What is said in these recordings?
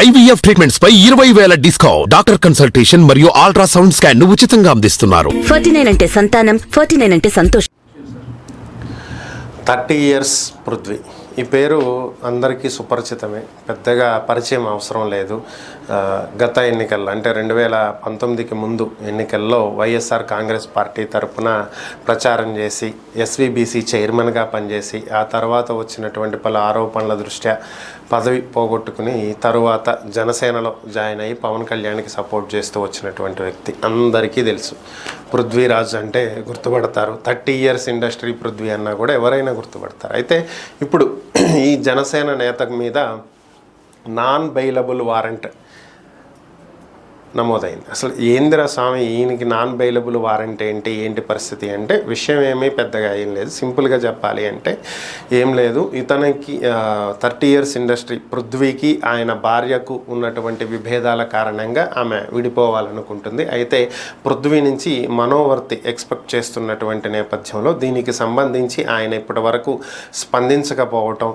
IVF treatments పై 20,000 discount. Doctor consultation మరియు ultrasound scan ను ఉచితంగా అందిస్తున్నారు. 49 అంటే సంతానం, 49 అంటే సంతోషం. 30 years పృథ్వీ ఈ పేరు అందరికీ సుపరిచితమే, పెద్దగా పరిచయం అవసరం లేదు. గత ఎన్నికల్లో అంటే 2019కి ముందు ఎన్నికల్లో వైఎస్ఆర్ కాంగ్రెస్ పార్టీ తరఫున ప్రచారం చేసి SVBC చైర్మన్గా పనిచేసి ఆ తర్వాత వచ్చినటువంటి పలు ఆరోపణల దృష్ట్యా పదవి పోగొట్టుకుని తరువాత జనసేనలో జాయిన్ అయ్యి పవన్ కళ్యాణ్కి సపోర్ట్ చేస్తూ వచ్చినటువంటి వ్యక్తి అందరికీ తెలుసు. పృథ్వీరాజ్ అంటే గుర్తుపడతారు. 30 years ఇండస్ట్రీ పృథ్వీ అన్నా కూడా ఎవరైనా గుర్తుపడతారు. అయితే ఇప్పుడు ఈ జనసేన నేత మీద నాన్ బెయిలబుల్ వారెంట్ నమోదైంది. అసలు ఏందిరా స్వామి, ఈయనకి నాన్ బెయిలబుల్ వారెంట్ ఏంటి పరిస్థితి అంటే విషయం ఏమీ పెద్దగా ఏం లేదు. సింపుల్గా చెప్పాలి అంటే ఏం లేదు, ఇతనికి 30 years ఇండస్ట్రీ పృథ్వీకి ఆయన భార్యకు ఉన్నటువంటి విభేదాల కారణంగా ఆమె విడిపోవాలనుకుంటుంది. అయితే పృథ్వీ నుంచి మనోవర్తి ఎక్స్పెక్ట్ చేస్తున్నటువంటి నేపథ్యంలో దీనికి సంబంధించి ఆయన ఇప్పటి వరకు స్పందించకపోవటం,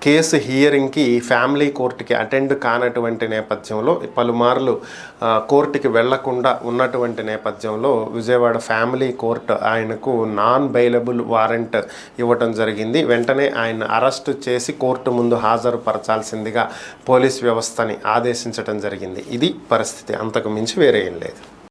కేసు హియరింగ్కి ఫ్యామిలీ కోర్టుకి అటెండ్ కానటువంటి నేపథ్యంలో పలుమార్లు కోర్టుకి వెళ్లకుండా ఉన్నటువంటి నేపథ్యంలో విజయవాడ ఫ్యామిలీ కోర్టు ఆయనకు నాన్ బెయిలబుల్ వారెంట్ ఇవ్వటం జరిగింది. వెంటనే ఆయన అరెస్టు చేసి కోర్టు ముందు హాజరుపరచాల్సిందిగా పోలీస్ వ్యవస్థని ఆదేశించడం జరిగింది. ఇది పరిస్థితి, అంతకు మించి వేరే ఏం లేదు.